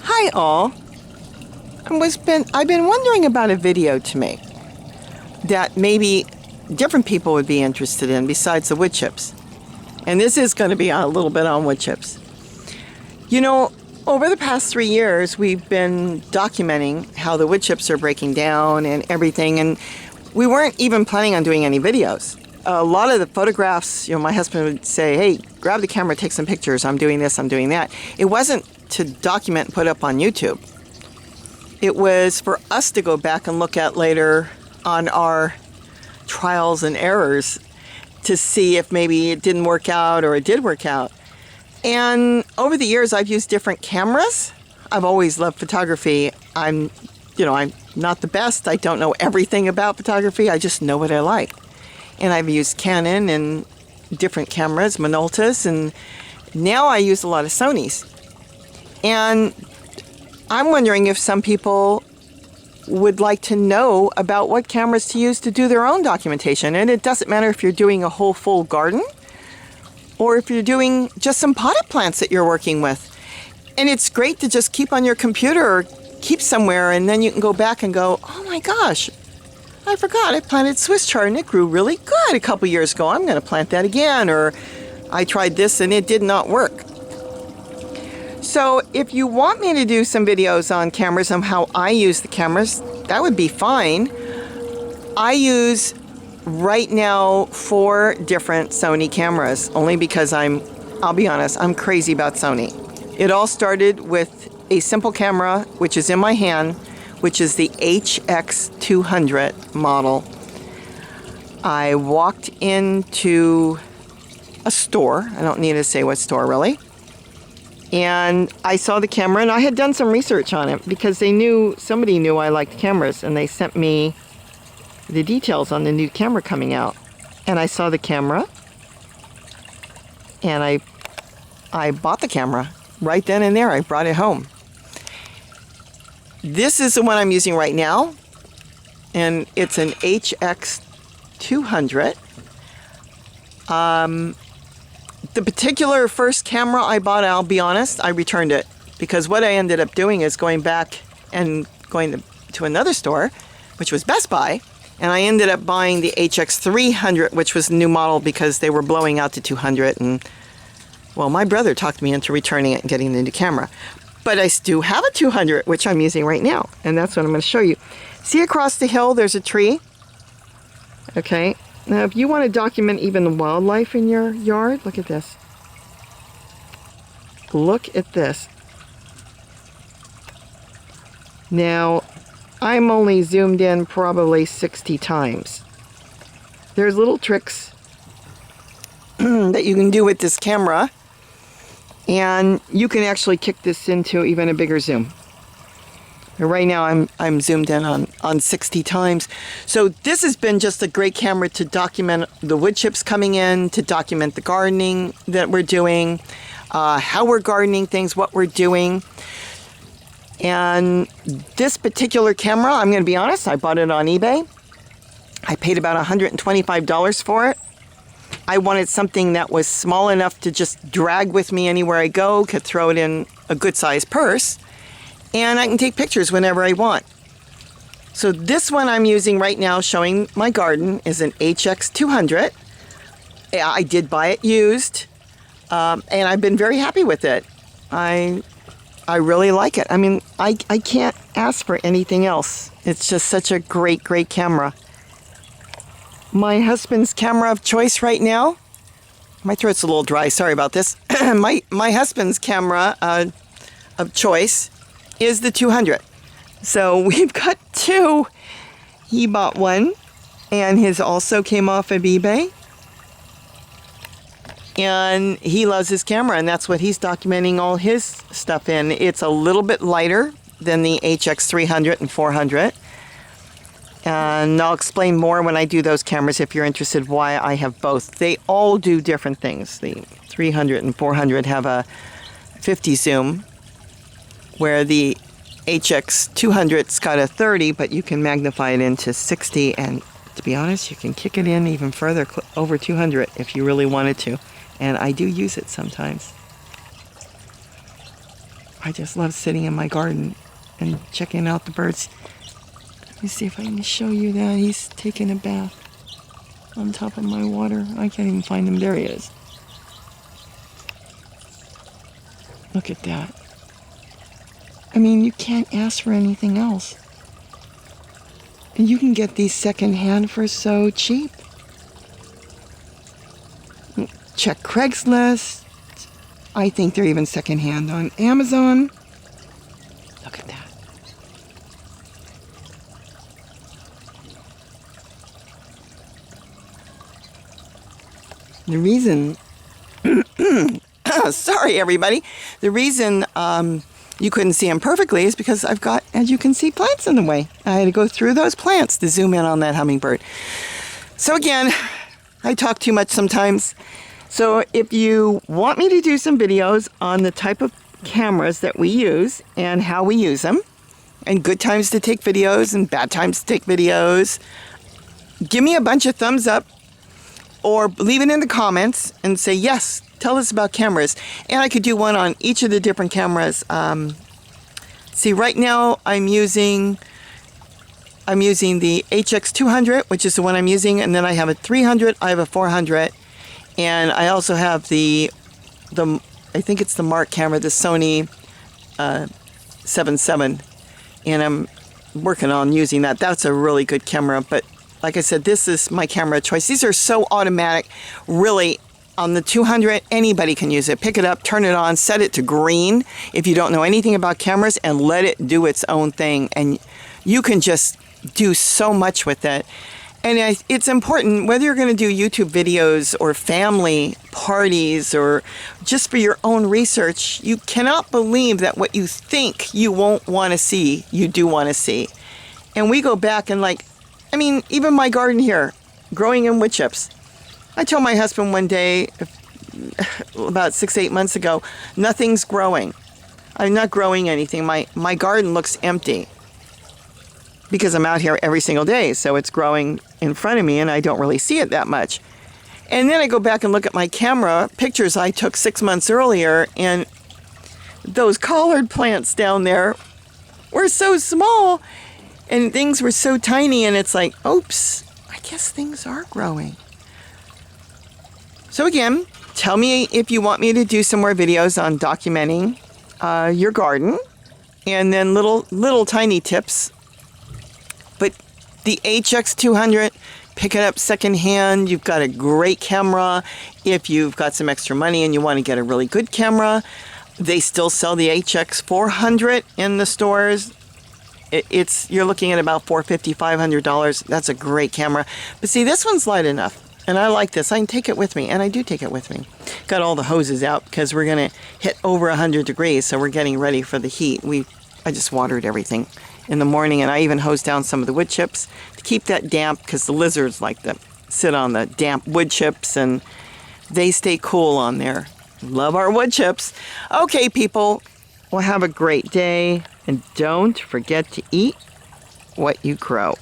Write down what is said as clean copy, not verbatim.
Hi all. I've been wondering about a video to make that maybe different people would be interested in besides the wood chips. And this is going to be a little bit on wood chips. You know, over the past 3 years, we've been documenting how the wood chips are breaking down and everything, and we weren't even planning on doing any videos. A lot of the photographs, my husband would say, hey, grab the camera, take some pictures. I'm doing this, I'm doing that. It wasn't to document and put up on YouTube. It was for us to go back and look at later on our trials and errors to see if maybe it didn't work out or it did work out. And over the years, I've used different cameras. I've always loved photography. I'm not the best. I don't know everything about photography. I just know what I like. And I've used Canon and different cameras, Minoltas, and now I use a lot of Sonys. And I'm wondering if some people would like to know about what cameras to use to do their own documentation. And it doesn't matter if you're doing a whole full garden or if you're doing just some potted plants that you're working with. And it's great to just keep on your computer or keep somewhere, and then you can go back and go, oh my gosh, I forgot I planted Swiss chard and it grew really good a couple years ago. I'm going to plant that again. Or I tried this and it did not work. So if you want me to do some videos on cameras and how I use the cameras, that would be fine. I use right now 4 different Sony cameras, only because I'll be honest, I'm crazy about Sony. It all started with a simple camera, which is in my hand, which is the HX200 model. I walked into a store, I don't need to say what store really, and I saw the camera, and I had done some research on it because somebody knew I liked cameras, and they sent me the details on the new camera coming out. And I saw the camera, and I bought the camera right then and there. I brought it home. This is the one I'm using right now, and it's an HX200. The particular first camera I bought, I'll be honest, I returned it because what I ended up doing is going back and going to another store, which was Best Buy, and I ended up buying the HX300, which was the new model because they were blowing out to 200, and well, my brother talked me into returning it and getting the new camera. But I do have a 200, which I'm using right now, and that's what I'm going to show you. See across the hill, there's a tree. Okay, now if you want to document even the wildlife in your yard, look at this. Look at this. Now, I'm only zoomed in probably 60 times. There's little tricks that you can do with this camera, and you can actually kick this into even a bigger zoom. Right now I'm zoomed in on 60 times. So this has been just a great camera to document the wood chips coming in, to document the gardening that we're doing, how we're gardening things, what we're doing. And this particular camera, I'm going to be honest, I bought it on eBay. I paid about $125 for it. I wanted something that was small enough to just drag with me anywhere I go, could throw it in a good sized purse, and I can take pictures whenever I want. So this one I'm using right now showing my garden is an HX200. I did buy it used, and I've been very happy with it. I really like it. I mean, I can't ask for anything else. It's just such a great, great camera. My husband's camera of choice right now, my throat's a little dry, sorry about this. my husband's camera of choice is the 200. So we've got 2. He bought one, and his also came off of eBay. And he loves his camera, and that's what he's documenting all his stuff in. It's a little bit lighter than the HX300 and 400. And I'll explain more when I do those cameras if you're interested why I have both. They all do different things. The 300 and 400 have a 50 zoom, where the HX200's got a 30, but you can magnify it into 60, and to be honest, you can kick it in even further, over 200 if you really wanted to. And I do use it sometimes. I just love sitting in my garden and checking out the birds. Let me see if I can show you that. He's taking a bath on top of my water. I can't even find him. There he is. Look at that. I mean, you can't ask for anything else. And you can get these secondhand for so cheap. Check Craigslist. I think they're even secondhand on Amazon. Look at that. The reason, sorry everybody, the reason you couldn't see them perfectly is because I've got, as you can see, plants in the way. I had to go through those plants to zoom in on that hummingbird. So again, I talk too much sometimes. So if you want me to do some videos on the type of cameras that we use and how we use them, and good times to take videos and bad times to take videos, give me a bunch of thumbs up or leave it in the comments and say, yes, tell us about cameras. And I could do one on each of the different cameras. See, right now I'm using the HX200, which is the one I'm using, and then I have a 300, I have a 400, and I also have the I think it's the Mark camera, the Sony 7.7, and I'm working on using that. That's a really good camera, but like I said, this is my camera choice. These are so automatic, really. On the 200, anybody can use it. Pick it up, turn it on, set it to green if you don't know anything about cameras, and let it do its own thing, and you can just do so much with it. And it's important, whether you're going to do YouTube videos or family parties or just for your own research, you cannot believe that what you think you won't want to see, you do want to see. And we go back and even my garden here, growing in wood chips. I told my husband one day, about 6-8 months ago, nothing's growing. I'm not growing anything. My garden looks empty because I'm out here every single day, so it's growing in front of me and I don't really see it that much. And then I go back and look at my camera pictures I took 6 months earlier, and those collard plants down there were so small and things were so tiny, and it's like, oops, I guess things are growing. So again, tell me if you want me to do some more videos on documenting your garden, and then little tiny tips. But the HX200, pick it up secondhand. You've got a great camera. If you've got some extra money and you want to get a really good camera, they still sell the HX400 in the stores. You're looking at about $450, $500. That's a great camera. But see, this one's light enough. And I like this. I can take it with me, and I do take it with me. Got all the hoses out because we're going to hit over 100 degrees, so we're getting ready for the heat. I just watered everything in the morning, and I even hosed down some of the wood chips to keep that damp, because the lizards like to sit on the damp wood chips, and they stay cool on there. Love our wood chips. Okay, people, well, have a great day, and don't forget to eat what you grow.